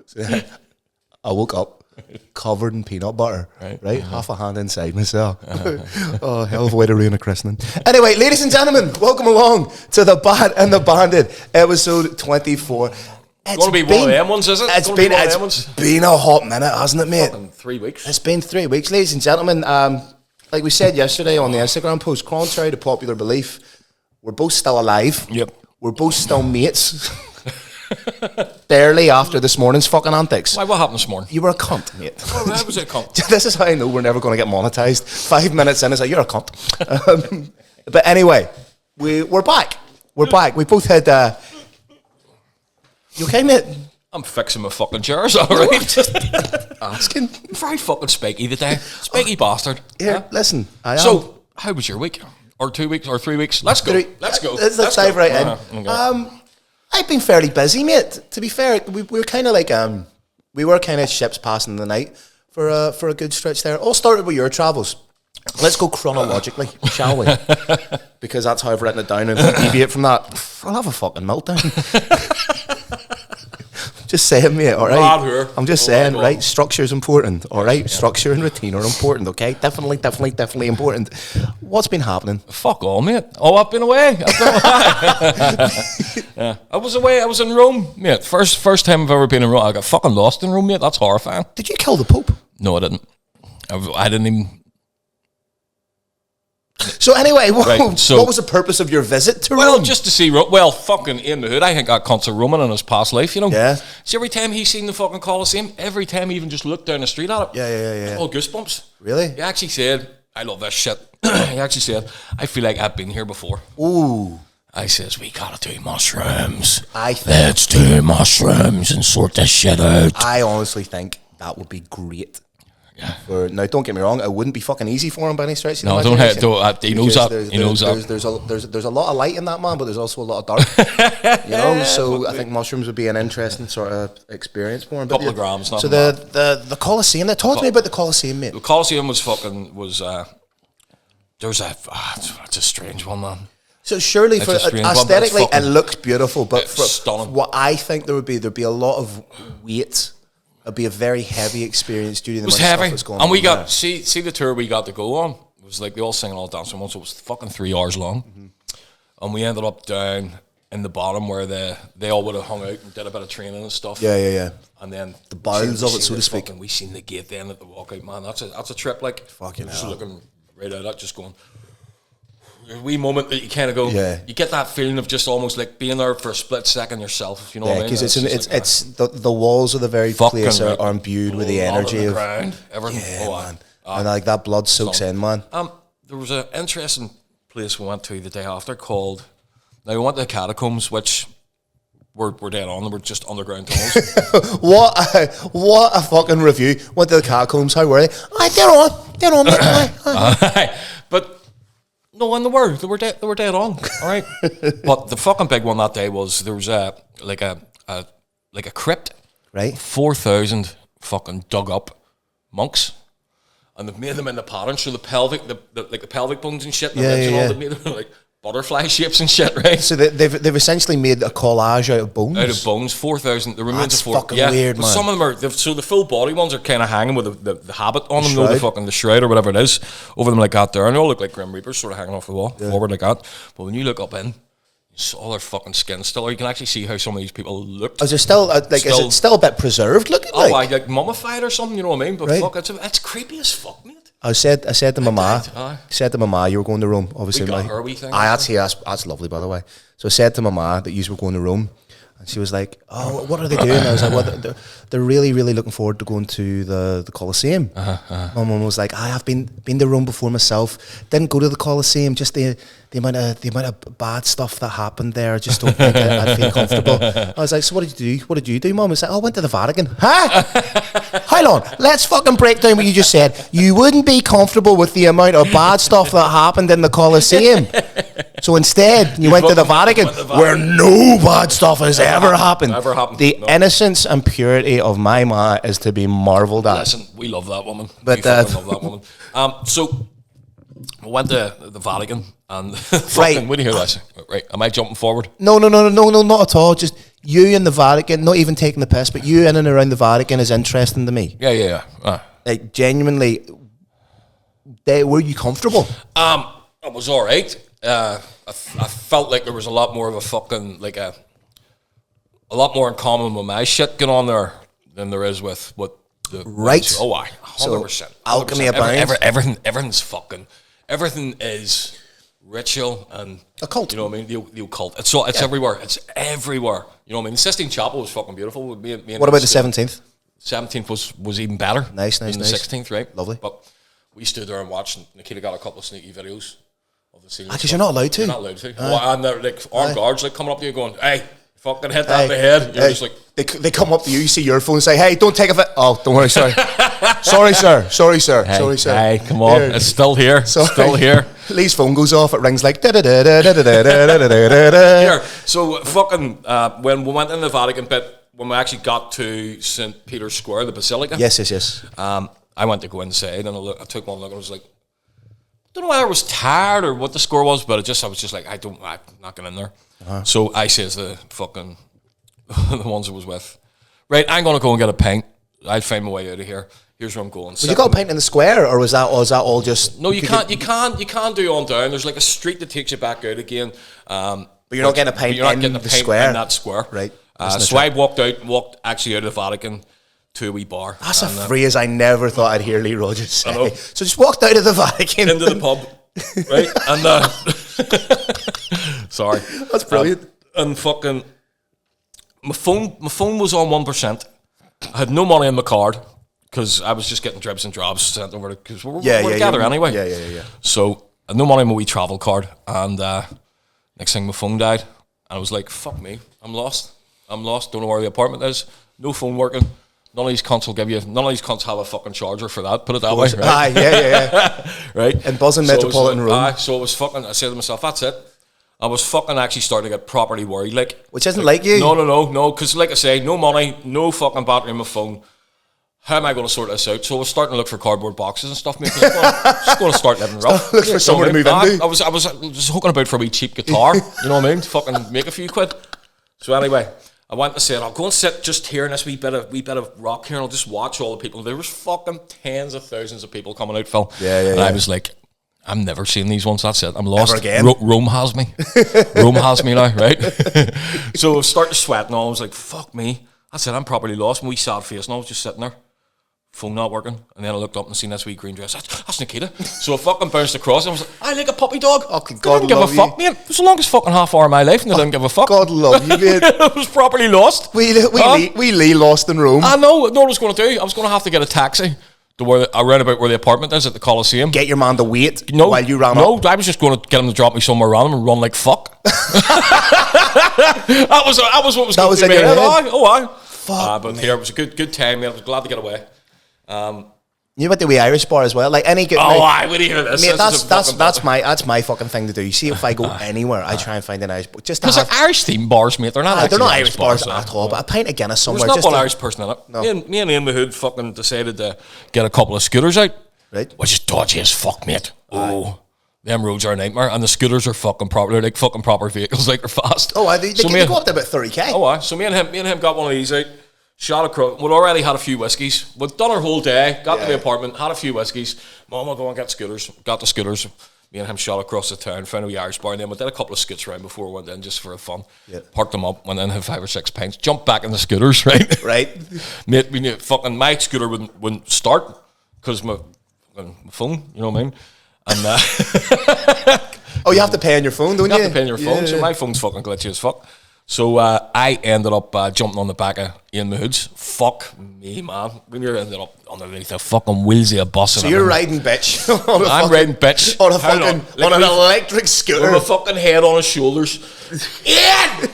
So, I woke up covered in peanut butter, right? Half a hand inside myself. Oh, hell of a way to ruin a christening. Anyway, ladies and gentlemen, welcome along to The Bad and the Bandit, episode 24. It's going to be one of them ones, is it? It's been a hot minute, hasn't it, mate? Fucking 3 weeks. It's been 3 weeks, ladies and gentlemen. Like we said yesterday on the Instagram post, contrary to popular belief, we're both still alive. Yep. We're both still mates. Barely after this morning's fucking antics. Why? What happened this morning? You were a cunt, mate. Oh, that was a cunt. This is how I know we're never going to get monetized. 5 minutes in, it's like, you're a cunt. But anyway, we're back. We're back. We both had... You okay, mate? I'm fixing my fucking chairs, all right? Just asking. Very fucking spiky today. Spiky bastard. Here, listen. I am. So, how was your week? Or 2 weeks? Or 3 weeks? Let's go. Let's go. Let's dive right in. Okay. I've been fairly busy, mate. To be fair, we were kind of like we were kind of ships passing the night for a good stretch there. All started with your travels. Let's go chronologically, shall we? Because that's how I've written it down. And if I deviate from that, I'll have a fucking meltdown. Just saying, mate, all right? I'm just saying, right? Structure is important, all right? Structure and routine are important, okay? Definitely important. What's been happening? Fuck all, mate. Oh, I've been away. Yeah. I was away. I was in Rome, mate. First time I've ever been in Rome. I got fucking lost in Rome, mate. That's horrifying. Did you kill the Pope? No, I didn't. I didn't even... So anyway, what was the purpose of your visit to Rome? Well, just to see Rome. Well, fucking in the hood, I think that cunt's a Roman in his past life, you know? Yeah. See, every time he's seen the fucking Colosseum, every time he even just looked down the street at it. Yeah. All goosebumps. Really? He actually said, I love this shit. He actually said, I feel like I've been here before. Ooh. I says, we gotta do mushrooms. Let's do mushrooms and sort this shit out. I honestly think that would be great. Yeah. Now, don't get me wrong, it wouldn't be fucking easy for him by any stretch of the imagination. He knows that. There's a lot of light in that man, but there's also a lot of dark. You know, so I think mushrooms would be an interesting sort of experience for him. Couple of grams. So the Colosseum. Talk to me about the Colosseum, mate. The Colosseum was there's it's a strange one, man. So surely, for aesthetically, it looks beautiful, but for stunning. What I think there'd be a lot of weight. It'd be a very heavy experience due to the amount of stuff that's going on. And we got see the tour we got to go on. It was like they all singing, all dancing once. So it was fucking 3 hours long, and we ended up down in the bottom where they all would have hung out and did a bit of training and stuff. Yeah. And then the bowels of it, so to speak. We seen the gate then at the walkout, man. That's a trip. Like fucking just hell. Looking right at it, just going. A wee moment that you kind of go, you get that feeling of just almost like being there for a split second yourself. You know what I mean? Because it's the walls of the very place are imbued with the energy of ground, everything. Yeah, man. And like that blood soaks in, man. There was an interesting place we went to the day after called. Now we went to the catacombs, which we're dead on. We're just underground tunnels. What a fucking review! Went to the catacombs. How were they? They're on. But. No, and they were dead on. All right, but the fucking big one that day was there was a crypt, right? 4,000 fucking dug up monks, and they've made them in the pattern, so the pelvic bones and shit. They've made them like butterfly shapes and shit, right? So they've essentially made a collage out of bones. 4,000. The remains of 4. Fucking weird, man. Some of them are so the full body ones are kind of hanging with the habit on them, the shroud or whatever it is over them like that there, and they all look like Grim Reapers, sort of hanging off the wall forward like that. But when you look up in, you saw their fucking skin still. Or you can actually see how some of these people looked. Is there still is it still a bit preserved looking? Like mummified or something? You know what I mean? But fuck, it's creepy as fuck, mate. I said to my ma, you were going to Rome, obviously. That's lovely, by the way. So I said to my ma that you were going to Rome, and she was like, "Oh, what are they doing?" I was like, "Well, they're really, really looking forward to going to the Colosseum." My mum was like, "I have been to Rome before myself. Didn't go to the Colosseum. Just the amount of bad stuff that happened there. I just don't think I'd feel comfortable." I was like, "So what did you do? What did you do, Mum?" I was like, "Oh, I went to the Vatican." Huh? Hold on. Let's fucking break down what you just said. You wouldn't be comfortable with the amount of bad stuff that happened in the Colosseum. So instead, you went to the Vatican, where no bad stuff has ever happened. The innocence and purity of my ma is to be marvelled at. Listen, we love that woman. But we fucking love that woman. So I went to the Vatican and fucking, when you hear this, right? Am I jumping forward? No, not at all. Just you in the Vatican, not even taking the piss, but you in and around the Vatican is interesting to me. Yeah. Like genuinely, were you comfortable? It was all right. I felt like there was a lot more of a fucking like a lot more in common with my shit going on there than there is with what the right. Oh, 100%. So, alchemy abounds. Everything is ritual and occult. You know what I mean? The occult. It's everywhere. It's everywhere. You know what I mean? The Sistine Chapel was fucking beautiful. What about the 17th? 17th was even better. Nice. Than the 16th, right? Lovely. But we stood there and watched. And Nikita got a couple of sneaky videos of the scene. Because you're not allowed to. You're not allowed to. And they're like armed guards like coming up to you going, "Hey, fucking hit that in the head." You're just like they come up to you, see your phone, and say, "Hey, don't take a fit." Oh, don't worry, sorry. Sorry, sir. Hey, come on, it's still here. Still here. Lee's phone goes off. It rings like Here. So fucking when we went in the Vatican bit, when we actually got to St. Peter's Square, the Basilica. Yes. I went to go inside and I took one look and I was like, don't know whether I was tired or what the score was, but I was just like, I'm not getting in there. So I says the fucking the ones I was with, right, I'm gonna go and get a pint. I'll find my way out of here. Here's where I'm going. Was you got a pint in the square, or was that all just? No, you can't do on down. There's like a street that takes you back out again. But you're not getting a pint in the square. In that square, right? So I walked actually out of the Vatican to a wee bar. That's a phrase I never thought I'd hear Lee Rogers say. I know. So just walked out of the Vatican into the pub, right? And sorry, that's brilliant. And fucking my phone was on 1%. I had no money in my card because I was just getting dribs and drabs sent over because we're together anyway. Yeah. So I had no money in my wee travel card, and next thing my phone died, and I was like, "Fuck me, I'm lost. Don't know where the apartment is. No phone working. None of these cunts will give you. None of these cunts have a fucking charger for that. Put it that way, right? Yeah. Right. In buzzing metropolitan room. So I was fucking. I said to myself, "That's it." I was fucking actually starting to get properly worried, which isn't like you. No. Because like I say, no money, no fucking battery in my phone. How am I going to sort this out? So I was starting to look for cardboard boxes and stuff. Just going to start living rough. Look for somewhere to move into. I was just hooking about for a wee cheap guitar. You know what I mean? Fucking make a few quid. So anyway, I went to say, I'll go and sit just here in this wee bit of rock here, and I'll just watch all the people. There was fucking tens of thousands of people coming out, Phil. Yeah. I was like, I'm never seeing these ones. That's it. I'm lost. Never again. Rome has me. Rome has me now, right? So I was starting to sweat and all. I was like, fuck me. That's it. I'm properly lost. And we sad face and I was just sitting there. Phone not working. And then I looked up and seen this wee green dress. That's Nikita. So I fucking bounced across and I was like, I like a puppy dog. Oh, God, I didn't give a fuck, mate. It was the longest fucking half hour of my life and I didn't give a fuck. God love you, mate. I was properly lost. We Lee lost in Rome. I know what I was going to do. I was going to have to get a taxi to around about where the apartment is at the Coliseum. Get your man to wait while you ran up. No, I was just going to get him to drop me somewhere random and run like fuck. that was what was going to be. Oh, fuck. But here it was a good time, man. I was glad to get away. You went to the Irish bar as well, like any good. I would hear this. Mate, that's my fucking thing to do. You see, if I go anywhere, I try and find an Irish bar. Just because they're Irish themed bars, mate. They're not. They're not Irish bars at all. But a pint of Guinness somewhere. There's not one Irish person in it. No. Me and Ian the Hood fucking decided to get a couple of scooters out. Right. Which is dodgy as fuck, mate. Oh. Them roads are a nightmare, and the scooters are fucking proper. They're like fucking proper vehicles, like they're fast. They go up to about 30k. So me and him got one of these out. Shot across. We'd already had a few whiskies. We'd done our whole day. Got to the apartment. Had a few whiskies. Mom, I'll go and get scooters. Got the scooters. Me and him shot across the town. Found a wee Irish bar. And then we did a couple of skits around before we went in just for fun. Yep. Parked them up. Went in, had 5 or 6 pints. Jumped back in the scooters. Right. Mate, fucking my scooter wouldn't start because my phone. You know what I mean? And you have to pay on your phone, don't you? You have to pay on your phone. So my phone's fucking glitchy as fuck. So I ended up jumping on the back of Ian Mahoods. Fuck me, man. When you ended up underneath the fucking wheels of a bus. So you're riding bitch. I'm riding bitch. On an electric scooter. With my fucking head on his shoulders. Ian!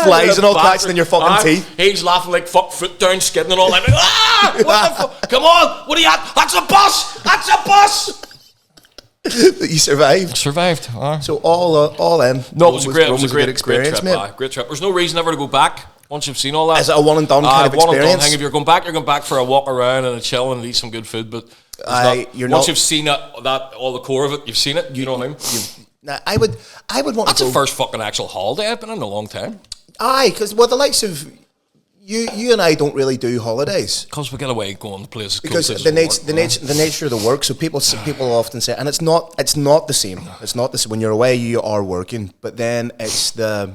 Flies and all catching in your fucking teeth. He's laughing like fuck, foot down, skidding and all. Like, what the fuck? Come on, what are you at? That's a bus! That you survived. Survived. So all in. No, it was a great experience, trip, mate. Great trip. There's no reason ever to go back. Once you've seen all that, is it a one and done kind of experience? One and done thing. If you're going back for a walk around and a chill and eat some good food, but once you've seen all the core of it, you've seen it. You know what I mean? I would want. That's the first fucking actual holiday I've been in a long time. Aye, because the likes of you and I don't really do holidays because we get away going to places because the nature of the work. So people often say, and it's not the same. It's not the same. When you're away, you are working, but then it's the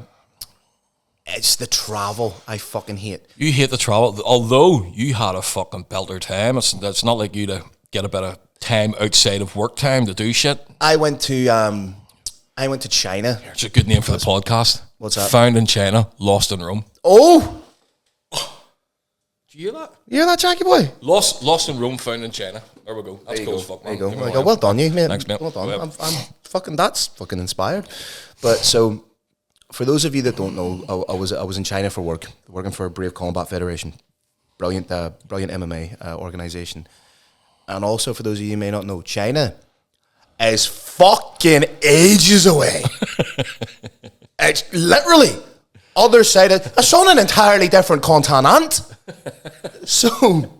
travel I fucking hate. You hate the travel, although you had a fucking belter time. It's not like you to get a bit of time outside of work time to do shit. I went to China. It's a good name for the podcast. What's that? Found in China, lost in Rome. Oh! Do you hear that? You hear that, Jackie boy? Lost in Rome, found in China. There we go. That's cool as fuck, man. There you go. Well done, you, mate. Thanks, mate. Well done. That's fucking inspired. But so, for those of you that don't know, I was in China for work, working for Brave Combat Federation. Brilliant MMA organization. And also, for those of you who may not know, China is fucking ages away. It's literally other side of... It's on an entirely different continent. So,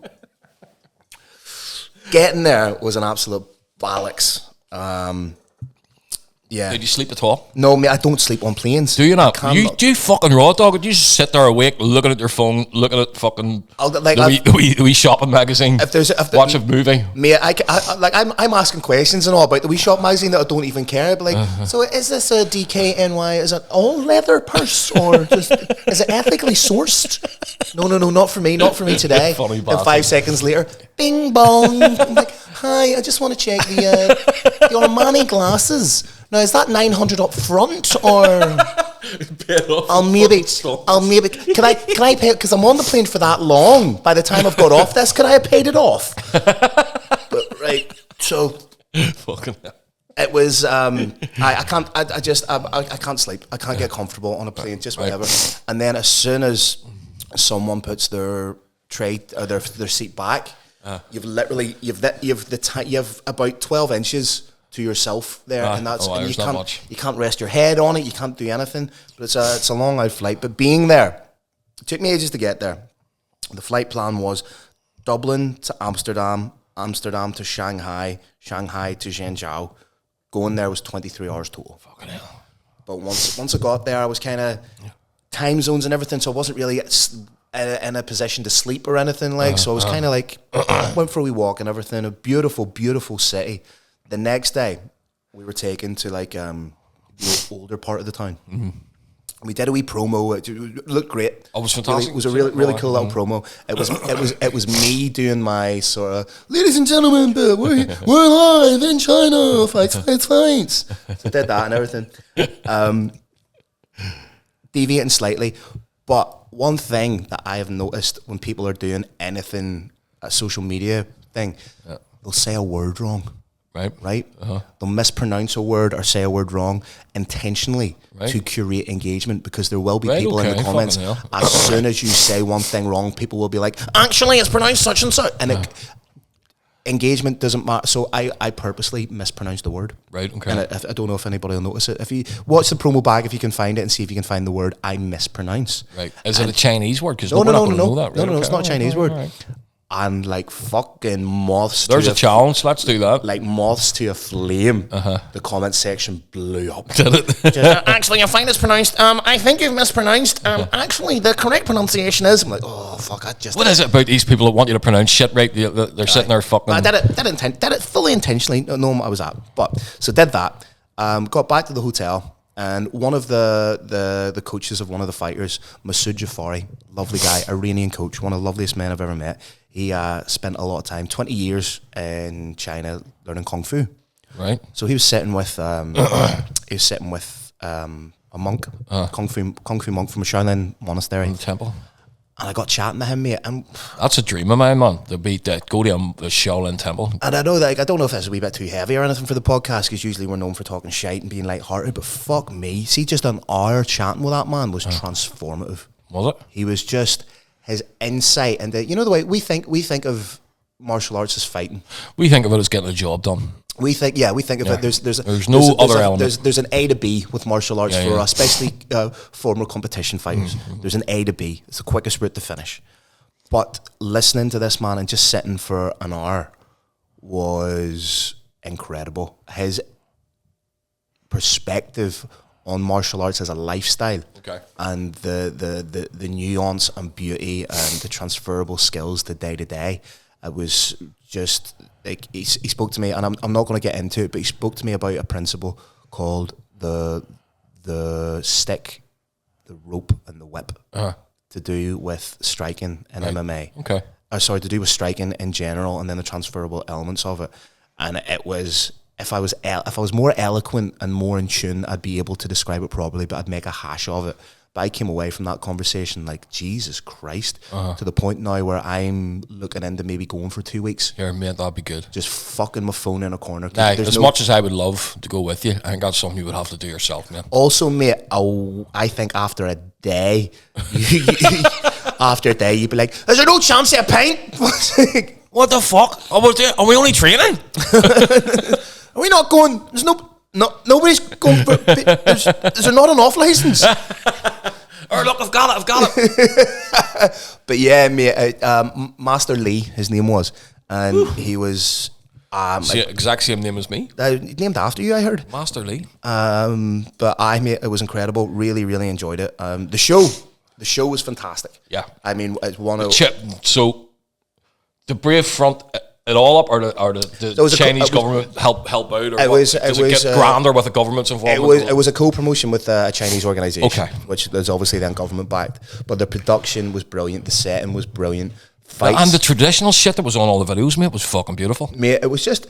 getting there was an absolute bollocks. Yeah. Did you sleep at all? No, mate, I don't sleep on planes. Do you not? You fucking raw dog? You just sit there awake, looking at your phone, looking at fucking the wee shopping magazine. Watch a movie. Mate, I'm asking questions and all about the wee shop magazine that I don't even care. I'd be like, so is this a DKNY? Is it all leather purse or just is it ethically sourced? No, not for me today. Funny and 5 seconds later, bing bong. I'm like, hi, I just want to check the Armani glasses. Now, is that 900 up front, or I'll maybe can I pay it because I'm on the plane for that long? By the time I've got off this, could I have paid it off? But right, so fucking hell. It was I can't sleep. I can't get comfortable on a plane, just whatever. Right. And then as soon as someone puts their tray or their seat back, you've about 12 inches to yourself there, and that's and you can't rest your head on it. You can't do anything. But it's a long out flight. But being there, it took me ages to get there. The flight plan was Dublin to Amsterdam, Amsterdam to Shanghai, Shanghai to Zhengzhou. Going there was 23 hours total. Fucking hell. But once I got there, I was kind of time zones and everything, so I wasn't really in a position to sleep or anything so I was kind of like went for a wee walk and everything. A beautiful, beautiful city. The next day, we were taken to the older part of the town. Mm-hmm. We did a wee promo. It looked great. Oh, it was fantastic. It was a really cool little promo. It was me doing my sort of ladies and gentlemen, we're live in China. Fights. So I did that and everything. Deviating slightly, but one thing that I have noticed when people are doing anything, a social media thing, they'll say a word wrong. Right? Uh-huh. They'll mispronounce a word or say a word wrong intentionally to curate engagement, because there will be people in the comments. As soon as you say one thing wrong, people will be like, actually, it's pronounced such and such. And engagement doesn't matter. So I purposely mispronounced the word. Right, okay. And I don't know if anybody will notice it. If you watch the promo bag, if you can find it and see if you can find the word I mispronounce. Right. Is it a Chinese word? No, it's not a Chinese word. Right. And like fucking moths. There's a challenge. Let's do that. Like moths to a flame. The comment section blew up. Did it? Actually, I find it's pronounced. I think you've mispronounced. Actually, the correct pronunciation is. I'm like, oh fuck! What is it about these people that want you to pronounce shit right? They're sitting there fucking. I did it fully intentionally. No, I was at. But so did that. Got back to the hotel. And one of the coaches of one of the fighters, Masood Jafari, lovely guy, Iranian coach, one of the loveliest men I've ever met. He spent a lot of time, 20 years in China learning kung fu. Right. So he was sitting with a monk, kung fu monk from a Shaolin monastery. Temple. And I got chatting to him, mate. And that's a dream of mine, man. To go to a Shaolin temple. And I know that I don't know if that's a wee bit too heavy or anything for the podcast, because usually we're known for talking shite and being lighthearted. But fuck me, see, just an hour chatting with that man was transformative. Was it? He was just his insight, and the way we think of martial arts as fighting. We think of it as getting a job done. We think of it. There's no other element. There's an A to B with martial arts for especially former competition fighters. There's an A to B. It's the quickest route to finish. But listening to this man and just sitting for an hour was incredible. His perspective on martial arts as a lifestyle, and the nuance and beauty and the transferable skills to day, it was just like he spoke to me, and I'm not going to get into it, but he spoke to me about a principle called the stick, the rope, and the whip, to do with striking in MMA. To do with striking in general, and then the transferable elements of it. And it was, if I was more eloquent and more in tune, I'd be able to describe it properly, but I'd make a hash of it. But I came away from that conversation like, Jesus Christ, to the point now where I'm looking into maybe going for 2 weeks. Yeah, mate, that'd be good. Just fucking my phone in a corner. As much as I would love to go with you, I think that's something you would have to do yourself, man. Also, mate, I think after a day, you'd be like, is there no chance of a pint? What the fuck? Are we only training? Are we not going? There's nobody's going for. Is there not an off license? Or look, I've got it. But yeah, mate, Master Lee, his name was, and he was exact same name as me. Named after you, I heard. Master Lee. But mate, it was incredible. Really, really enjoyed it. The show was fantastic. Yeah, I mean, it's one of so. The Brave Front it all up, or the Chinese government help out, or does it get grander with the government's involvement? It was a co-promotion with a Chinese organisation, which is obviously then government backed. But the production was brilliant, the setting was brilliant, fights, and the traditional shit that was on all the videos, mate, was fucking beautiful. Mate, it was just,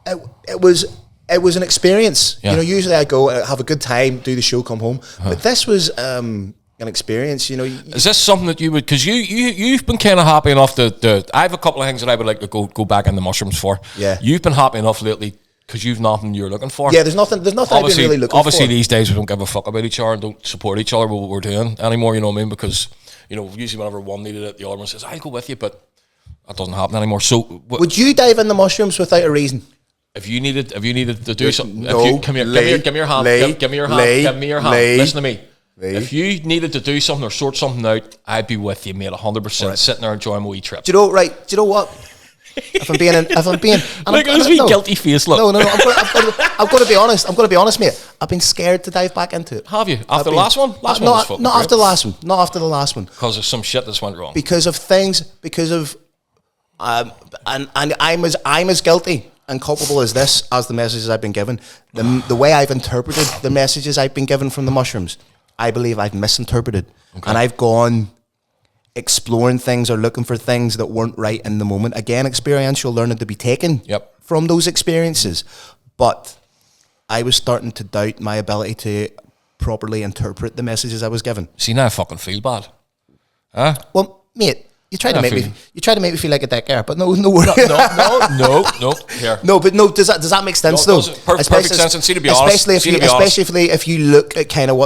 it was an experience. Yeah. You know, usually I go have a good time, do the show, come home, but this was an experience, you know. Is this something that you would, because you've been kind of happy enough to I have a couple of things that I would like to go back in the mushrooms for. Yeah. You've been happy enough lately because you've nothing you're looking for. Yeah, there's nothing I've been really looking for. Obviously these days we don't give a fuck about each other and don't support each other with what we're doing anymore, you know what I mean? Because, you know, usually whenever one needed it, the other one says, I'll go with you, but that doesn't happen anymore. So would you dive in the mushrooms without a reason? If you needed to do something, no, give me your hand. Listen to me. If you needed to do something or sort something out, I'd be with you, mate, 100%. Right. Sitting there enjoying my wee trip. Do you know what? If I'm being, look at his wee guilty face. Look. No. I've got to be honest. I'm going to be honest, mate. I've been scared to dive back into it. Have you? After the last one? Not after the last one. Not after the last one. Because of some shit that's went wrong. Because of things. And I'm as guilty and culpable as the messages I've been given. The way I've interpreted the messages I've been given from the mushrooms, I believe I've misinterpreted. And I've gone exploring things or looking for things that weren't right in the moment. Again, experiential learning to be taken from those experiences. But I was starting to doubt my ability to properly interpret the messages I was given. See, now I fucking feel bad. Huh? Well, mate, you try to make me feel like a dick there, but no. No. Here. No, but no. Does that make sense though? Perfect sense. And see, to be honest, especially if you look at kind of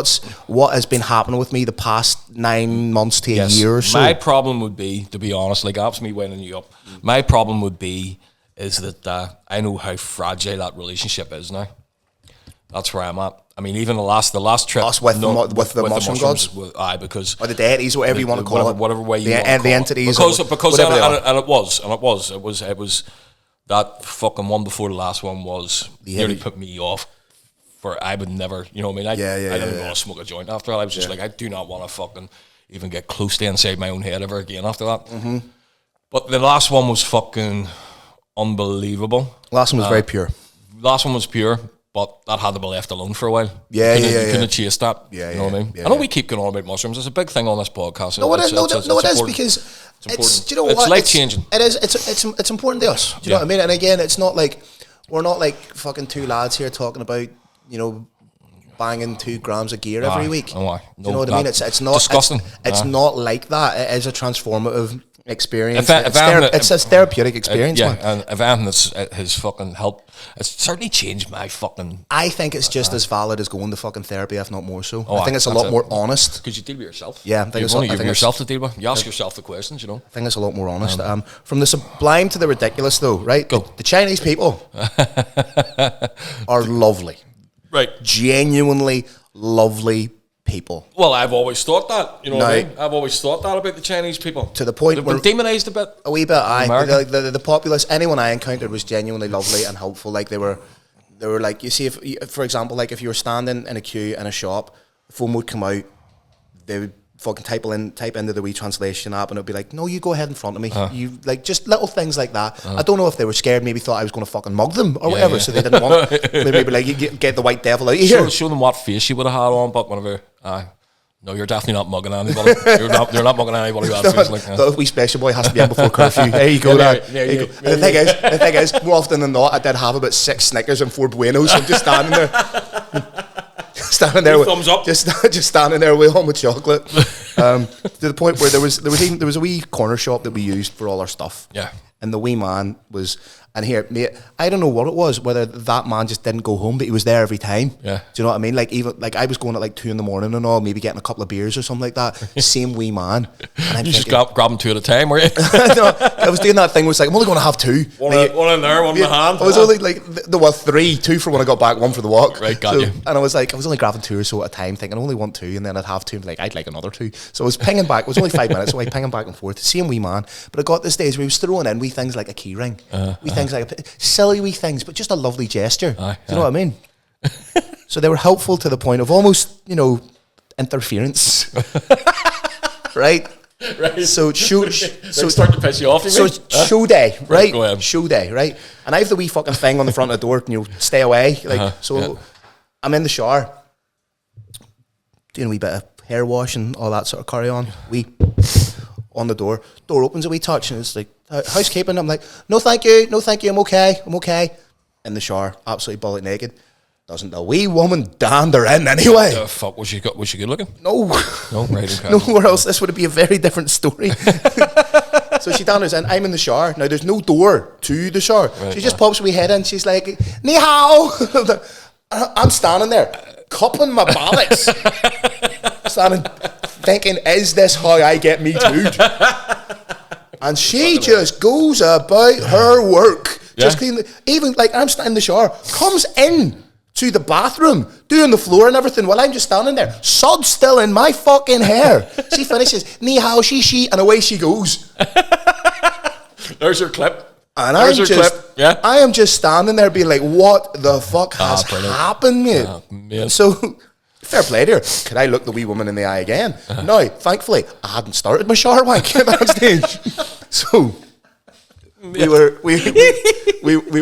what has been happening with me the past 9 months to a year or so. My problem would be, to be honest, like that's me winding you up. My problem would be is that I know how fragile that relationship is now. That's where I'm at. I mean, even the last trip with the mushroom gods, because or the deities, whatever you want to call it, whatever way you want to call the entities, because it was that fucking one before the last one was nearly put me off. For I would never, you know what I mean? I didn't want to smoke a joint after that. I was just like, I do not want to fucking even get close to inside my own head ever again after that. Mm-hmm. But the last one was fucking unbelievable. Last one was very pure. Last one was pure. But that had to be left alone for a while. You couldn't chase that. You know what I mean? I know we keep going on about mushrooms. It's a big thing on this podcast. No, it is because it's, do you know what? It's life changing. It is. It's important to us. Do you know what I mean? And again, it's not like we're not like fucking two lads here talking about, you know, banging 2 grams of gear every week. Do you know what I mean? It's not disgusting. It's not like that. It is a transformative experience. It's a therapeutic experience. And if anything has fucking helped, it's certainly changed my fucking. I think it's just as valid as going to fucking therapy, if not more so. I think it's a lot more honest. Because you deal with yourself. Yeah, I think it's only yourself to deal with. You ask yourself the questions, you know. I think it's a lot more honest. From the sublime to the ridiculous, though, right? Go. The Chinese people are lovely. Right. Genuinely lovely people. Well, I've always thought that. You know what I mean? I've always thought that about the Chinese people. To the point where... They've been demonised a bit. A wee bit, aye. The populace, anyone I encountered was genuinely lovely and helpful. Like, they were like, you see, if, for example, like, if you were standing in a queue in a shop, the phone would come out, they would fucking type into the wee translation app, and it'd be like, no, you go ahead in front of me. You like just little things like that. I don't know if they were scared, maybe thought I was going to fucking mug them or whatever, so they didn't want. Maybe like, you get the white devil out of here. Show them what face you would have had on, but whenever, no, you're definitely not mugging anybody. You're not mugging anybody who has face like that. The wee special boy has to be in before curfew. There you go, there. The thing is, more often than not, I did have about 6 Snickers and 4 Buenos. So I'm just standing there. With thumbs up, just standing there with all my chocolate, to the point where there was a wee corner shop that we used for all our stuff. Yeah, and the wee man was, and here, mate, I don't know what it was, whether that man just didn't go home, but he was there every time. Yeah, do you know what I mean? Like, even like I was going at like 2 a.m. and all, maybe getting a couple of beers or something like that. Same wee man. And I'm you just grab them 2 at a time, were you? No, I was doing that thing where it's like, I'm only going to have 2. One in there, one in the hand. I was only like, there were 3, 2 for when I got back, 1 for the walk. Right, got you. And I was only grabbing 2 or so at a time, thinking I only want 2, and then I'd have 2, and like, I'd like another 2. So I was pinging back. It was only 5 minutes, so I pinging back and forth. Same wee man. But I got this days where he was throwing in wee things like a key ring, wee things like silly wee things, but just a lovely gesture. Do you know what I mean? So they were helpful to the point of almost, interference. Right? So start to piss you off. Show day, right? Go ahead. Show day, right? And I have the wee fucking thing on the front of the door, and stay away. I'm in the shower, doing a wee bit of hair wash and all that sort of carry on. On the door opens a wee touch, and it's like, housekeeping. I'm like, no thank you, I'm okay. In the shower, absolutely bullet naked. Doesn't the wee woman dander in anyway? Fuck, was she good looking? No, right, okay. Nowhere else this would be a very different story. So she danders in, I'm in the shower. Now there's no door to the shower. Right, she just pops her wee head in, she's like, ni hao. I'm standing there, cupping my bollocks. Standing, thinking, is this how I get me tooed? And she just goes about her work. Yeah. Just clean even like I'm standing in the shower, comes in to the bathroom, doing the floor and everything while I'm just standing there, sod still in my fucking hair. She finishes, ni hao, she, and away she goes. There's her clip. And I am just standing there being like, what the fuck has happened, mate? So, fair play to her. Could I look the wee woman in the eye again? No, thankfully, I hadn't started my shower wank at that stage. So, we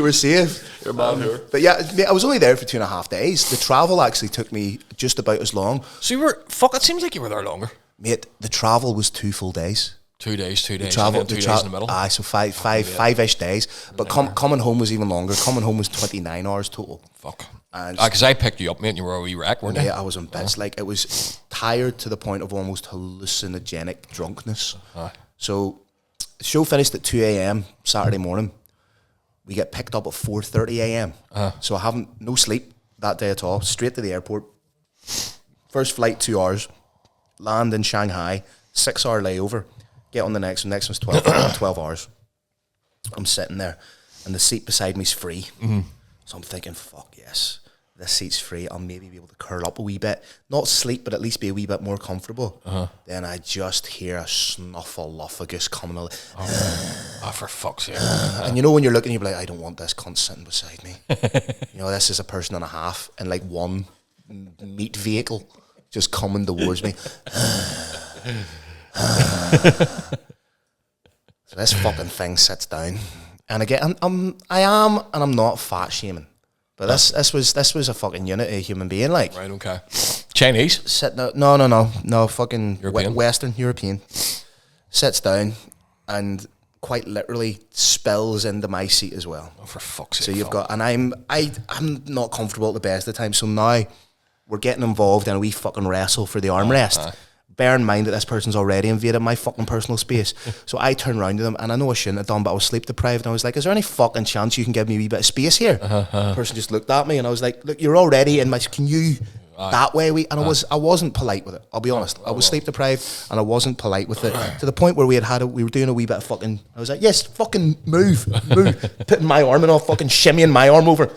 were safe. But yeah, I was only there for 2.5 days. The travel actually took me just about as long. So it seems like you were there longer. Mate, the travel was 2 full days. 2 days. The travel, 2 days in the middle. Aye, so five-ish days. But coming home was even longer. Coming home was 29 hours total. Fuck. Because I picked you up, mate, and you were a wee wreck, weren't you? Yeah, I was on bits. Like, it was tired to the point of almost hallucinogenic drunkenness. So, the show finished at 2 a.m. Saturday morning. We get picked up at 4:30 a.m. So I haven't no sleep that day at all. Straight to the airport. First flight 2 hours. Land in Shanghai. 6-hour layover. Get on the next one. Next one's 12 hours. I'm sitting there, and the seat beside me's free. Mm-hmm. So I'm thinking, fuck yes, this seat's free. I'll maybe be able to curl up a wee bit, not sleep, but at least be a wee bit more comfortable. Then I just hear a snuffleupagus coming. For fuck's sake! And you know when you're looking, you're like, I don't want this cunt sitting beside me. This is a person and a half in like one meat vehicle just coming towards me. So this fucking thing sits down, and again, I'm not fat shaming, but this was a fucking unit of a human being, like. Right, okay. Chinese? No, fucking European? Western European. Sits down and quite literally spills into my seat as well. Oh, for fuck's sake! So you've got, and I'm not comfortable at the best of the time. So now we're getting involved in a wee fucking wrestle for the armrest. bear in mind that this person's already invaded my fucking personal space. So I turned around to them, and I know I shouldn't have done, but I was sleep deprived, and I was like, is there any fucking chance you can give me a wee bit of space here? The person just looked at me, and I was like, look, you're already in my, can you, that way, and I wasn't polite with it, I'll be honest. I was sleep deprived, and I wasn't polite with it, to the point where we were doing a wee bit of fucking, I was like, yes, fucking move, putting my arm in, all fucking shimmying my arm over.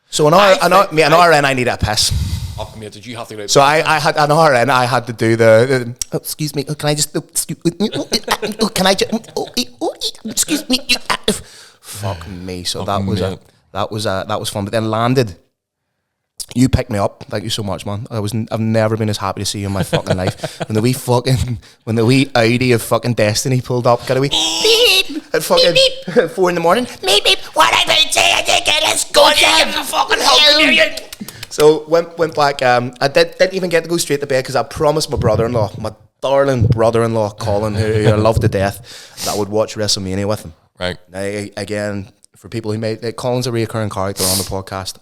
So an RN, I need a piss. Oh, mate, did you have to go? So I had an RN. I had to do the. Excuse me. Can I just? Can I just? Excuse me. Fuck me. So that was fun. But then landed. You picked me up. Thank you so much, man. I've never been as happy to see you in my fucking life. When the wee Audi of fucking destiny pulled up, got a wee beep at fucking beep. 4 a.m. Beep beep. What I been saying? Let's go down the fucking hell. So went back. I didn't even get to go straight to bed because I promised my brother-in-law, my darling brother-in-law Colin, who I love to death, that I would watch WrestleMania with him. Right. Now, again, for people who Colin's a recurring character on the podcast.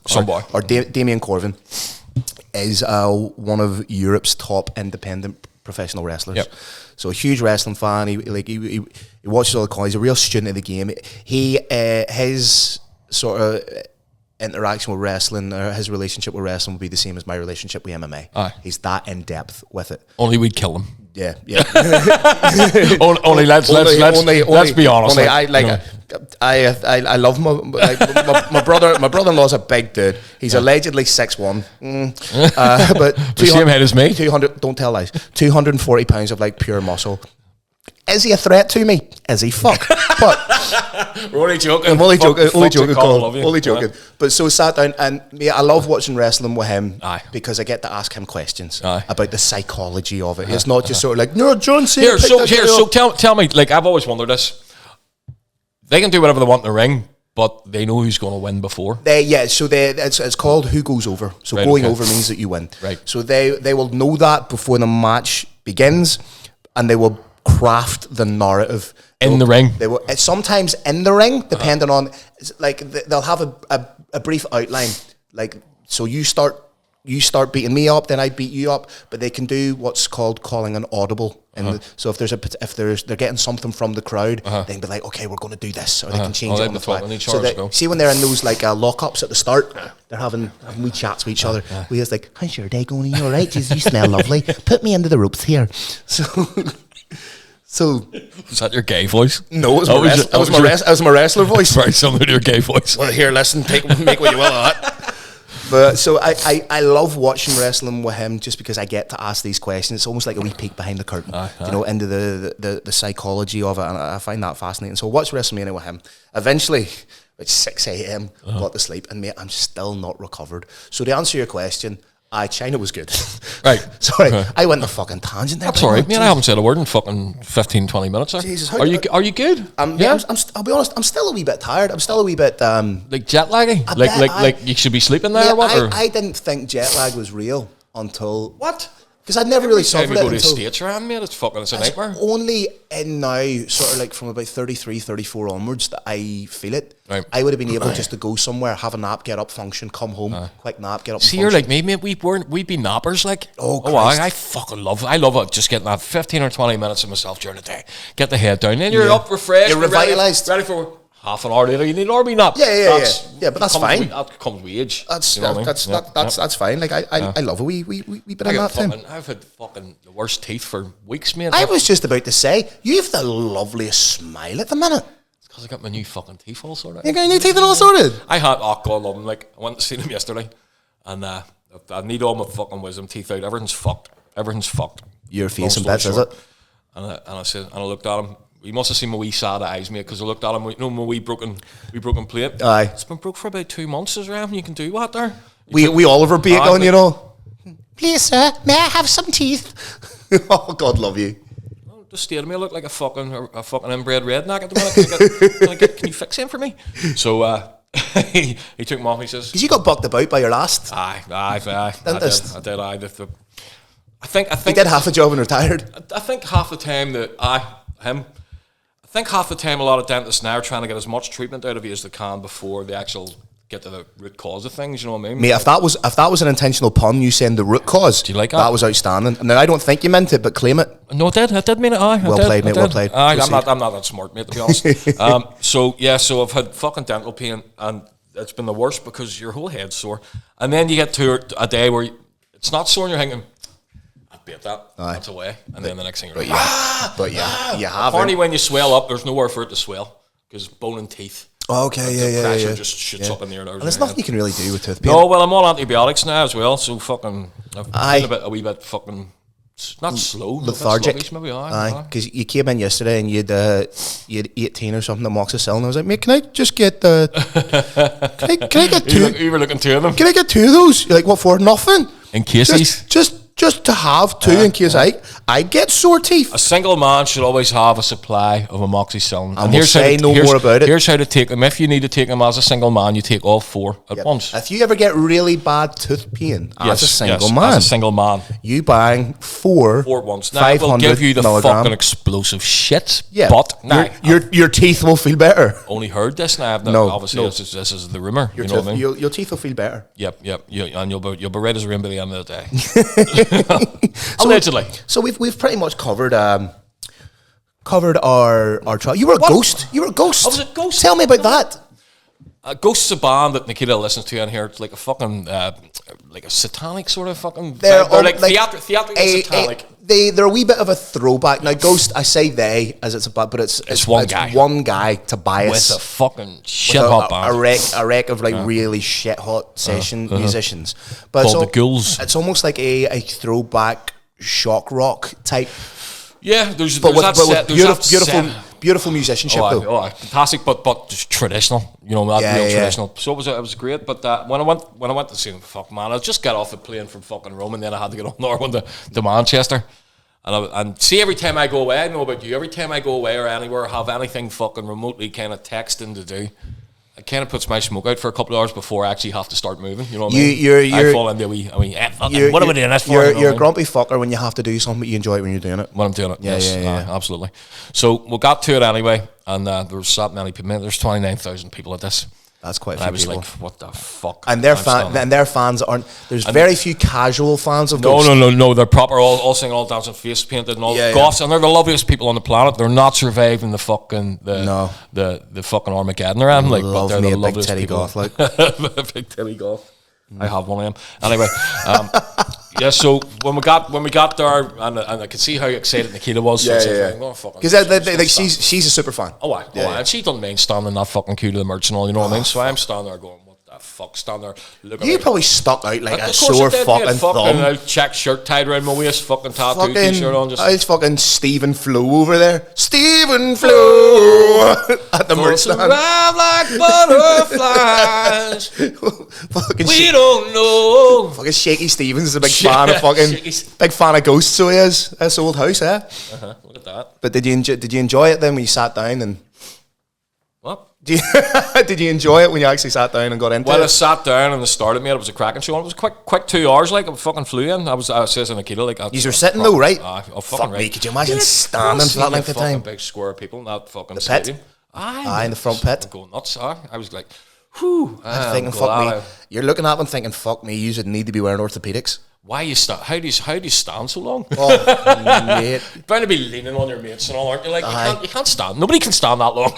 Or Damien Corvin is one of Europe's top independent professional wrestlers. Yep. So a huge wrestling fan. He watches all the calls. He's a real student of the game. His sort of interaction with wrestling, or his relationship with wrestling, would be the same as my relationship with MMA. Aye. He's that in depth with it. Only we'd kill him. Yeah. only let's be honest. I love my brother. My brother-in-law's a big dude. He's allegedly 6'1", but the same head as me. 200. Don't tell lies. 240 pounds of like pure muscle. Is he a threat to me? Is he? Fuck. But we're only joking. I'm only joking. Only joking. Only joking. But so sat down, and I love watching wrestling with him. Aye. Because I get to ask him questions Aye. about the psychology of it. It's not just sort of like, no, John Cena. So tell me, like, I've always wondered this. They can do whatever they want in the ring, but they know who's going to win before. It's called who goes over. So right, going over means that you win. Right. So they will know that before the match begins, and they will craft the narrative in the ring. They will sometimes in the ring, depending on, like, they'll have a brief outline. Like, so you start beating me up, then I beat you up, but they can do what's called calling an audible. So if they're getting something from the crowd, they can be like, okay, we're going to do this, or they can change it on the fly. So see when they're in those like lockups at the start, they're having wee chats with each other. We just like, how's your day going? Are you all right? Jesus, you smell lovely. Put me into the ropes here. So was that your gay voice? No, it was my wrestler voice. Very similar to your gay voice. Well, here, listen, make what you will of that. But so I love watching wrestling with him just because I get to ask these questions. It's almost like a wee peek behind the curtain, into the psychology of it, and I find that fascinating. So I watched WrestleMania with him. Eventually, at 6 a.m, got to sleep, and mate, I'm still not recovered. So to answer your question, China was good. Right. Sorry, I went on a fucking tangent there. That's all right. Man, I haven't said a word in fucking 15, 20 minutes. Jesus, are you good? I'll be honest, I'm still a wee bit tired. I'm still a wee bit... like jet laggy? Like you should be sleeping there or what? I didn't think jet lag was real until... What? Because I'd never really suffered it. Every time you go to the States around, mate, it's a nightmare. Only in now, sort of like from about 33, 34 onwards, that I feel it. Right. I would have been able just to go somewhere, have a nap, get up, function, come home, quick nap, get up. See, you're like me, mate. We'd be nappers, like. I fucking love it. Just getting that 15 or 20 minutes of myself during the day. Get the head down, then you're up, refreshed, you're revitalised, ready for half an hour later. You need an RB nap. Yeah, but that's fine. That comes with age. That's fine. Like I love a wee bit of nap time. I've had fucking the worst teeth for weeks, mate. I was just about to say, you have the loveliest smile at the minute. It's because I got my new fucking teeth all sorted. You got your new teeth all sorted? I had, God love them. Like, I went to see them yesterday, and I need all my fucking wisdom teeth out. Everything's fucked. Your face and bits, is it? And I said, and I looked at him. You must have seen my wee sad eyes, mate, because I looked at him. You know, my wee broken plate. Aye. It's been broke for about 2 months, is around. You can do what there? We Oliver bacon, you know. Please, sir, may I have some teeth? Oh, God love you. Well, just stare at me. I look like a fucking inbred redneck at the minute. Can you fix him for me? So he took him off. He says, because you got bucked about by your last. Aye. Dentist. I did. I think he did half a job and retired. I think half the time half the time a lot of dentists now are trying to get as much treatment out of you as they can before the actual get to the root cause of things. You know what I mean? Mate, if that was an intentional pun, you saying the root cause, do you like that? That was outstanding. Now I don't think you meant it, but claim it. No, I did mean it. Well played, mate. Well played. I'm not that smart, mate, to be honest. So I've had fucking dental pain, and it's been the worst because your whole head's sore, and then you get to a day where it's not sore, and you're thinking, I beat that. That's away, and then the next thing you're like, you haven't. Apparently, when you swell up, there's nowhere for it to swell because bone and teeth. Oh, okay, the pressure just shoots up in the air. And there's nothing you can really do with tooth pain. No, well, I'm on antibiotics now as well, so fucking I've been a wee bit fucking not slow, lethargic. Because you came in yesterday and you had 18 or something amoxicillin. I was like, mate, can I just get the? can I get two? You were looking two of them. Can I get two of those? You're like, what for? Nothing. In cases. Just to have two in case I get sore teeth. A single man should always have a supply of amoxicillin. And here's say no more about it. Here's how to take them. If you need to take them as a single man, you take all 4 at once. If you ever get really bad tooth pain as a single man, you bang 4 at once. Now, it will give you the fucking explosive shit. Yeah, but your teeth will feel better. Only heard this now. Obviously, this is the rumor. You know what I mean? Your teeth will feel better. Yep. And you'll be red as a rain by the end of the day. Allegedly. So we've pretty much covered our trial. You were a ghost. You were a ghost. I was a ghost. Tell me about that. Ghost's a band that Nikita listens to in here. It's like a fucking like a satanic sort of fucking. They're like theatrical satanic. They're a wee bit of a throwback. Now, Ghost, I say they as it's about, but it's one guy. One guy to bias with a fucking shit hot band. A wreck of like really shit hot session musicians. But called the Ghouls. It's almost like a throwback shock rock type. Yeah, there's beautiful musicianship though. Fantastic, but just traditional. You know, real traditional. So it was great. But when I went to see them, fuck man, I just got off the plane from fucking Rome, and then I had to get on another one to Manchester. And see, every time I go away, I know about you. Every time I go away or anywhere, have anything fucking remotely kind of texting to do, it kind of puts my smoke out for a couple of hours before I actually have to start moving. You know what I mean? I fall into what am I doing this for? You're a grumpy fucker when you have to do something, but you enjoy it when you're doing it. When I'm doing it, yeah. Absolutely. So we got to it anyway, and there was that many people. There's 29,000 people at this. That's quite a few people. I was like, what the fuck? And their fans aren't. There's very few casual fans of Ghost. No. They're proper, all singing, all dancing, face painted, and all goths, and they're the loveliest people on the planet. They're not surviving the fucking the fucking Armageddon around. Like, but they're the loveliest people. Goth, like. Big titty goth. I have one of them. Anyway, so when we got there, and I could see how excited Nikita was. Because she's a super fan. And she doesn't mind standing in that fucking queue to the merch and all. You know what I mean? So I'm standing there going, what the fuck? Standing there looking. You probably stuck out like a sore fucking thumb. Check shirt tied around my waist, fucking tattoo t-shirt on. It's fucking Stephen Flo over there. Stephen Flo at the merch stand. Like butterflies. We don't know. Fucking Shaky Stevens is a big fan of Ghosts, so he is. That's old house, eh? Look at that. But did you enjoy it then when you sat down and what? Did you enjoy it when you actually sat down and got into it? Well, I sat down and I started, mate. It was a cracking show. And it was quick 2 hours. Like, I fucking flew in. I was saying to Nikita, like, you were sitting though, right? Fuck me. Could you imagine standing for that length of time? Big square of people in that fucking stadium. In the front pit. Going nuts. I was like, whew. I'm thinking, fuck me. You're looking at them thinking, fuck me. You should need to be wearing orthopedics. Why you stand? How do you stand so long? Oh, mate! Bound to be leaning on your mates and all, aren't you? Like you can't stand. Nobody can stand that long.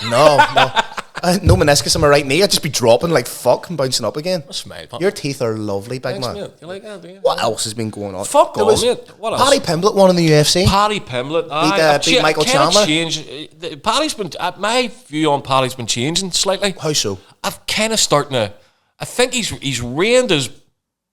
No meniscus on my right knee. I'd just be dropping like fuck and bouncing up again. That's mate. Your teeth are lovely, big man. Mate. You like that, do you? What else has been going on? Fuck all, mate. What else? Paddy Pimblett won in the UFC. Paddy Pimblett beat Michael Chandler. Paddy's been. My view on Paddy's been changing slightly. How so? I've kind of starting to. I think he's reined his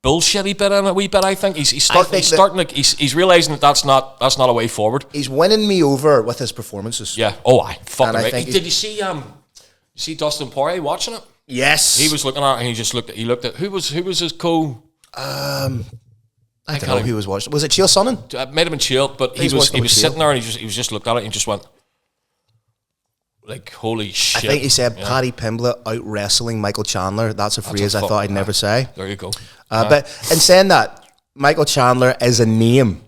bullshitty bit in a wee bit. I think he's realizing that's not a way forward. He's winning me over with his performances. Yeah. Fucking right. Did you see Dustin Poirier watching it? Yes. He was looking at it and he looked at who was his co. I don't know who he was watching. Was it Chael Sonnen? It might have been Chael, but he was sitting there and he was just looked at it and just went like, holy shit. I think he said Paddy Pimblett out wrestling Michael Chandler. That's a phrase I thought I'd never say. There you go. But in saying that, Michael Chandler is a name.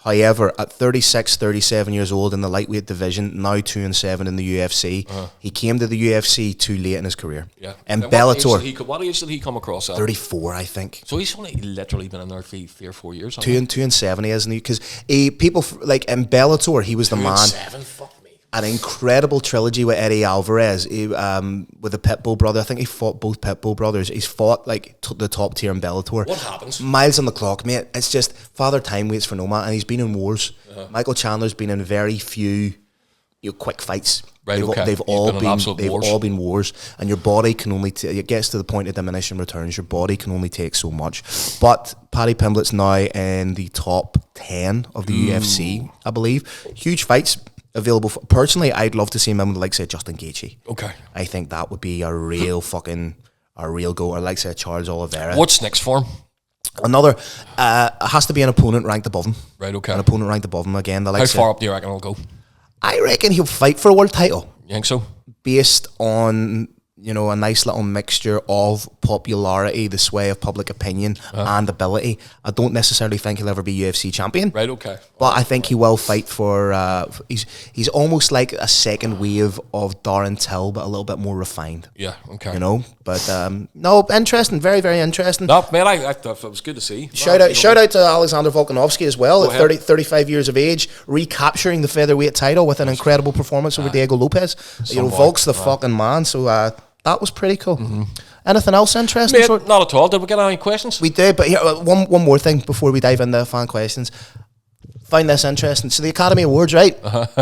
However, at 36, 37 years old in the lightweight division, now 2-7 in the UFC, he came to the UFC too late in his career. Yeah. And Bellator. What age did he come across at? 34, I think. So he's only literally been in there for 3 or 4 years. 2-7 he is, because people like in Bellator, he was the man. 2-7, fuck me. An incredible trilogy with Eddie Alvarez, with the Pitbull brother. I think he fought both Pitbull brothers. He's fought like the top tier in Bellator. What happens? Miles on the clock, mate. It's just Father Time waits for no man, and he's been in wars. Michael Chandler's been in very few, quick fights. Right, they've all been wars, and your body can only it gets to the point of diminishing returns. Your body can only take so much. But Paddy Pimblett's now in the top 10 of the UFC, I believe. Huge fights available. Personally, I'd love to see him in, like, say, Justin Gaethje. Okay. I think that would be a real go. Or like, say, Charles Oliveira. What's next for him? Another, has to be an opponent ranked above him. Right, okay. An opponent ranked above him again. How far up do you reckon he'll go? I reckon he'll fight for a world title. You think so? Based on, a nice little mixture of popularity, the sway of public opinion, and ability. I don't necessarily think he'll ever be UFC champion. Right, okay. But I think he will fight for, he's almost like a second wave of Darren Till, but a little bit more refined. Yeah, okay. But no, interesting, very, very interesting. No, man, I thought it was good to see. Shout out to Alexander Volkanovski as well, at 35 years of age, recapturing the featherweight title with an incredible performance over Diego Lopez. Volk's the fucking man, so that was pretty cool. Mm-hmm. Anything else interesting? Mate, not at all. Did we get any questions? We did, but here, one more thing before we dive into fan questions. Find this interesting. So the Academy Awards, right? What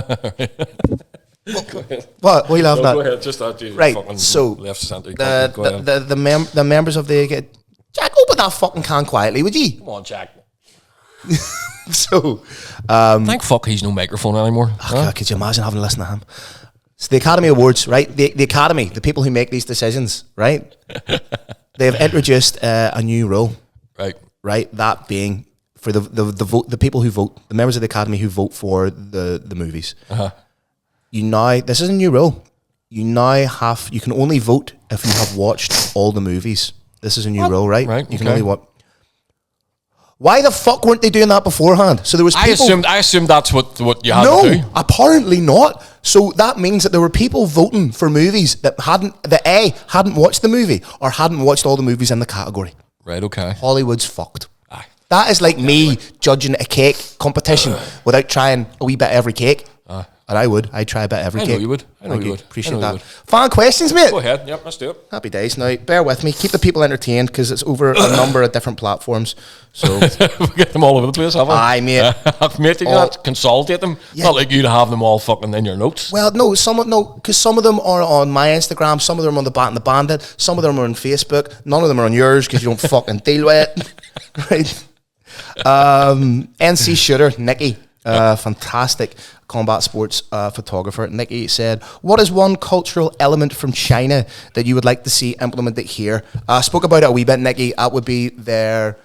are you laughing at? Go ahead, just that. Right, so left centre. The members of the... Jack, open that fucking can quietly, would you? Come on, Jack. So... thank fuck he's no microphone anymore. Could you imagine having to listen to him? So the Academy Awards, right? The Academy, the people who make these decisions, right? They've introduced a new rule, right? That being for the vote, the people who vote, the members of the Academy who vote for the movies. This is a new rule. You can only vote if you have watched all the movies. This is a new rule, right? Right. You can only watch. Why the fuck weren't they doing that beforehand? So there was people... I assumed that's what you had to do. No, apparently not. So that means that there were people voting for movies that hadn't watched the movie or hadn't watched all the movies in the category. Right, okay. Hollywood's fucked. Aye. That is like me judging a cake competition without trying a wee bit of every cake. And I'd try a bit of every cake. I know you would. Appreciate that. Fan questions, mate. Go ahead. Yep, let's do it. Happy days. Now, bear with me. Keep the people entertained because it's over a number of different platforms. So we get them all over the place, haven't we? Aye, mate. Mate, you got to consolidate them. Yeah. Not like you to have them all fucking in your notes. Well, no, because some of them are on my Instagram, some of them are on the Bat and the Bandit, some of them are on Facebook, none of them are on yours because you don't fucking deal with it. Right? NC Shooter, Nikki, fantastic combat sports photographer. Nikki said, what is one cultural element from China that you would like to see implemented here? I spoke about it a wee bit, Nikki. That would be their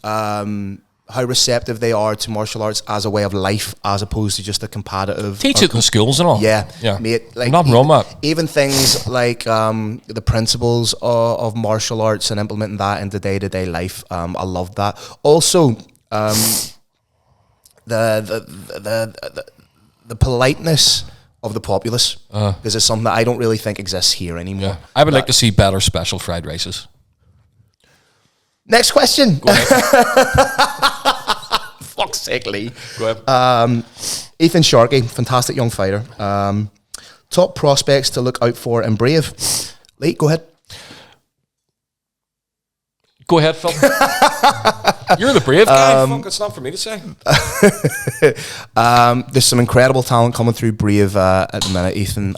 how receptive they are to martial arts as a way of life as opposed to just a competitive... Teach it in schools and all. Yeah. Mate, like nothing wrong with that. Even things like the principles of martial arts and implementing that into day-to-day life. I love that. Also, the politeness of the populace because it's something that I don't really think exists here anymore. Yeah. I would like to see better special fried rices. Next question. Go ahead. Fuck's sake, Lee. Go ahead. Ethan Sharkey, fantastic young fighter. Top prospects to look out for in Brave. Lee, go ahead. Go ahead, Phil. You're the brave guy. Fuck, it's not for me to say. There's some incredible talent coming through Brave at the minute, Ethan.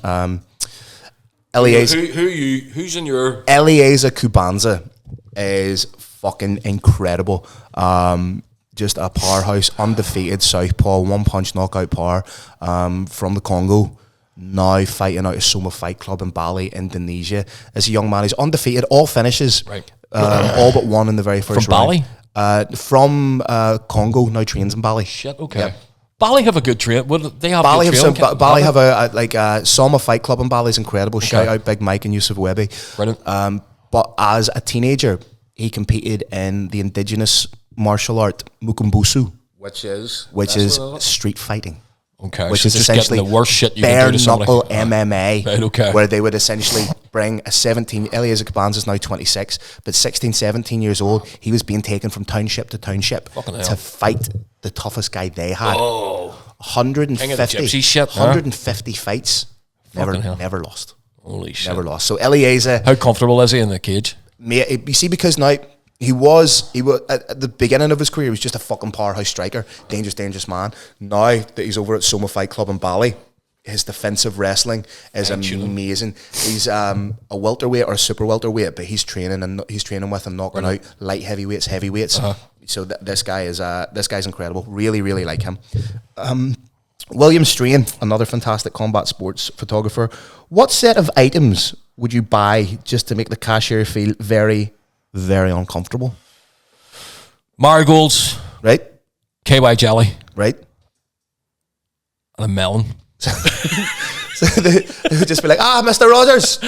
Who's in your... Eliezer Kubanza is fucking incredible. Just a powerhouse, undefeated southpaw, one-punch knockout power from the Congo. Now fighting out of Soma Fight Club in Bali, Indonesia. As a young man, he's undefeated, all finishes. Right. All but one in the very first round. From Congo, now trains in Bali. Shit, okay. Yep. Bali have a good train. They have Bali have a Soma Fight Club in Bali is incredible. Okay. Shout out Big Mike and Yusuf Webby. Brilliant. But as a teenager, he competed in the indigenous martial art Mukumbusu. Which is street fighting. Okay, which so is just essentially the worst shit you can do to somebody. bare-knuckle MMA, right, okay. where they would essentially bring a 17... Eliezer Cabanza is now 26, but 16, 17 years old, he was being taken from township to township to fight the toughest guy they had. 150 shit, 150 fights, never lost. Holy shit. Never lost. So Eliezer... How comfortable is he in the cage? Mate, you see, because now... He was at the beginning of his career, he was just a fucking powerhouse striker, dangerous man. Now that he's over at Soma Fight Club in Bali, his defensive wrestling is amazing. He's a welterweight or a super welterweight, but he's training with and knocking out light heavyweights. So this guy's incredible. Really, really like him. William Strain, another fantastic combat sports photographer. What set of items would you buy just to make the cashier feel very, very uncomfortable? Marigolds. Right. KY jelly. Right. And a melon. So they would just be like, Mr. Rogers,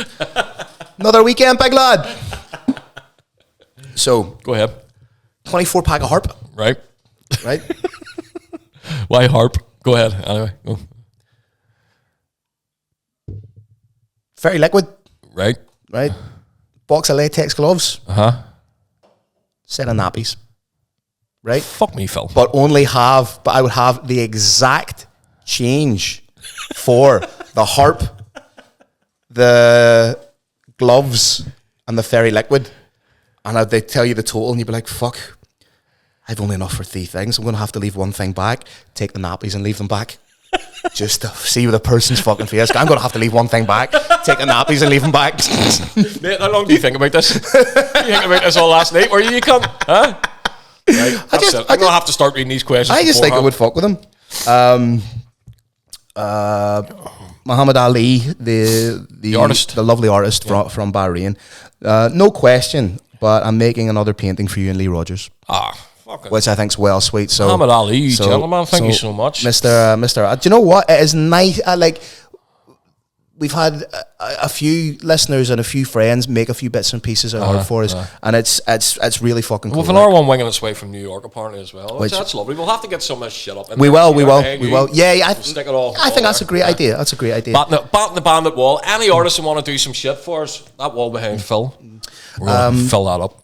another weekend, big lad. So go ahead. 24 pack of harp. Right. Why harp? Go ahead. Anyway. Go. Very liquid. Right. Box of latex gloves. Set of nappies. Right? Fuck me, Phil. But I would have the exact change for the harp, the gloves, and the fairy liquid. And they'd tell you the total, and you'd be like, fuck, I've only enough for 3 things. I'm going to have to leave one thing back, take the nappies and leave them back. Just to see the person's fucking face. I'm going to have to leave one thing back, take the nappies and leave them back. Mate, how long do you think about this? You think about this all last night? Where you come? Huh? Right, I'm going to have to start reading these questions. I just think I would fuck with him. Muhammad Ali, the artist, the lovely artist from Bahrain. No question, but I'm making another painting for you and Lee Rogers. Which I think's well sweet. So Muhammad Ali, you gentleman, thank you so much, Mr. Do you know what? It is nice. We've had a few listeners and a few friends make a few bits and pieces of art for us, and it's really fucking cool. We've another one winging its way from New York apparently as well. That's lovely. We'll have to get some of this shit up. We will. Yeah. I think that's a great idea. Batting the bandit wall. Any artists who want to do some shit for us, that wall behind Phil, we're going to fill that up.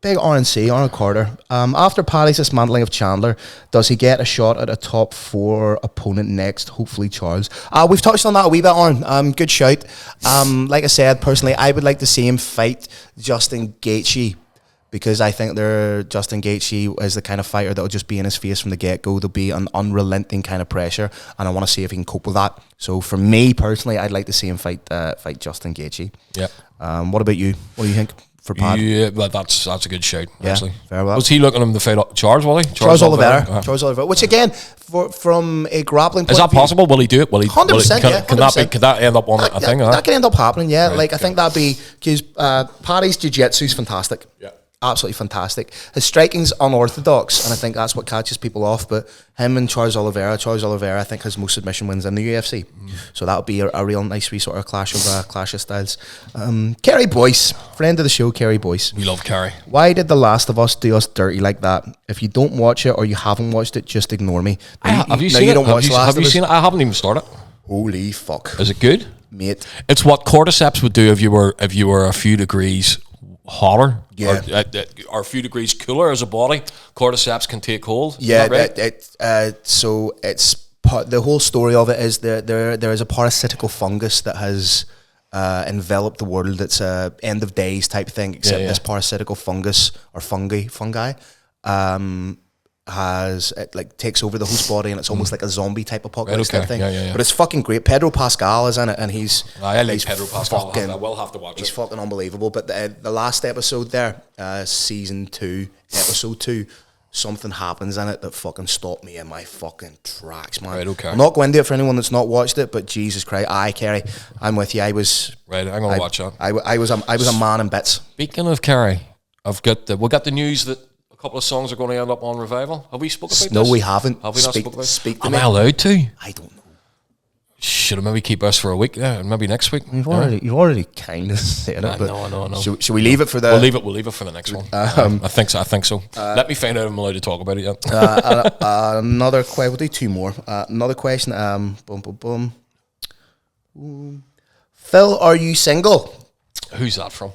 Big RNC, Arnold Carter. After Paddy's dismantling of Chandler, does he get a shot at a top 4 opponent next? Hopefully Charles. We've touched on that a wee bit, Aaron. Good shout. Like I said, personally, I would like to see him fight Justin Gaethje, because I think Justin Gaethje is the kind of fighter that will just be in his face from the get-go. There'll be an unrelenting kind of pressure, and I want to see if he can cope with that. So for me, personally, I'd like to see him fight Justin Gaethje. Yeah. What about you? What do you think? For Pat. Yeah, but that's a good shout, actually. Very well. Was he looking at him to fight Charles, was he? Charles Oliveira. Charles Oliveira. Which again, from a grappling point is that possible? Will he do it? 100%, yeah. 100%. Could that end up on a thing? That could end up happening, yeah. Right, I think that'd be, because Paddy's jiu-jitsu is fantastic. Yeah. Absolutely fantastic. His striking's unorthodox, and I think that's what catches people off. But him and Charles Oliveira, I think, has most submission wins in the UFC. So that would be a real nice sort of clash of styles. Kerry Boyce, friend of the show, Kerry Boyce. We love Kerry. Why did The Last of Us do us dirty like that? If you don't watch it or you haven't watched it, just ignore me. Have you seen it? Have you seen it? I haven't even started. Holy fuck! Is it good, mate? It's what cordyceps would do if you were a few degrees hotter, or a few degrees cooler as a body. Cordyceps can take hold. Yeah, right? So it's the whole story of it is there is a parasitical fungus that has enveloped the world. It's a end of days type thing, except this parasitical fungus or fungi takes over the host body, and it's almost like a zombie type apocalypse type thing. But it's fucking great. Pedro Pascal is in it, and I like Pedro Pascal. I will have to watch it. He's fucking unbelievable. But the last episode there, season 2, episode 2, something happens in it that fucking stopped me in my fucking tracks, man. Right, okay. I'm not going to it for anyone that's not watched it, but Jesus Christ, Kerry, I'm with you. I'm gonna watch it. I was a man in bits. Speaking of Kerry, we got the news that a couple of songs are going to end up on Revival. Have we spoken about this? No, we haven't. Have we not spoken about speak to Am me. I allowed to? I don't know. Should have maybe keep us for a week, maybe next week. You've already kind of said it, but I know. Should we leave it for the? We'll leave it for the next one. I think so. Let me find out if I'm allowed to talk about it yet. Another question. We'll do two more. Another question. Phil, are you single? Who's that from?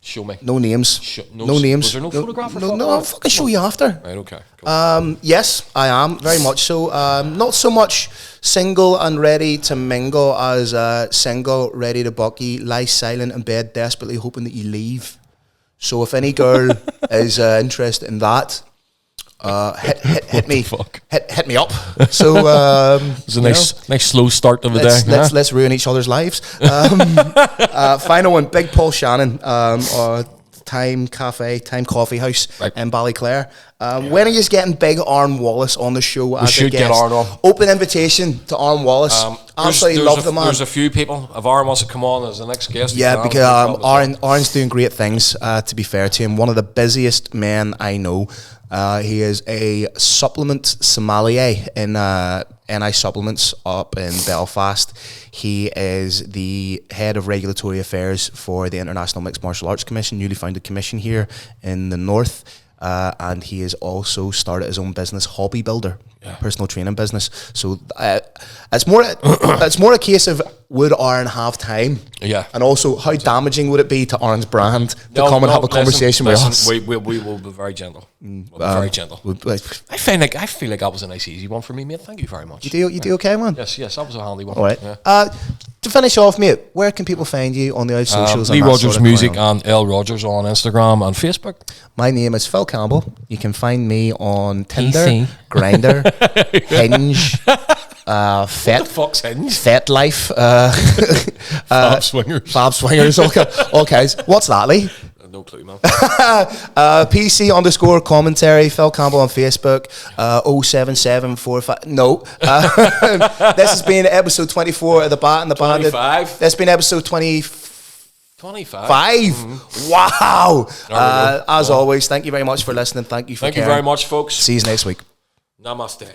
Show me. No names. No names. Was there no photograph? No, I'll fucking show you after. Right, okay. Cool. Yes, I am, very much so. Not so much single and ready to mingle as single, ready to bucky, lie silent in bed, desperately hoping that you leave. So if any girl is interested in that, hit me. Hit me up. So it's a nice slow start of the day. Let's ruin each other's lives. Final one, Big Paul Shannon, Time Coffee House in Ballyclare. When are you getting Big Aaron Wallace on the show? We should get Aaron on. Open invitation to Aaron Wallace. Absolutely love the man. There's a few people. If Aaron wants to come on as the next guest, yeah, because Aaron's doing great things. To be fair to him, one of the busiest men I know. He is a supplement sommelier in NI Supplements up in Belfast. He is the head of regulatory affairs for the International Mixed Martial Arts Commission, newly founded commission here in the north. And he has also started his own business, Hobby Builder, personal training business. So it's more a case of would Aaron have time? Yeah. And also, how damaging would it be to Aaron's brand to come and have a conversation with us? We will be very gentle. We'll be very gentle. I feel like that was a nice, easy one for me, mate. Thank you very much. You do okay, man? Yes, that was a handy one. All right. Yeah. To finish off, mate, where can people find you on the out socials? Lee Rogers Music and L Rogers on Instagram and Facebook. My name is Phil Campbell. You can find me on Tinder, Grindr, Hinge, Fet Life, Fab Swingers, all kinds. What's that, Lee? No clue, man. PC_commentary, Phil Campbell on Facebook, 07745. No. This has been episode 24 of The Bat and the Bandit. 25. That's been episode 25. Wow. As always, thank you very much for listening. Thank you very much, folks. See you next week. Namaste.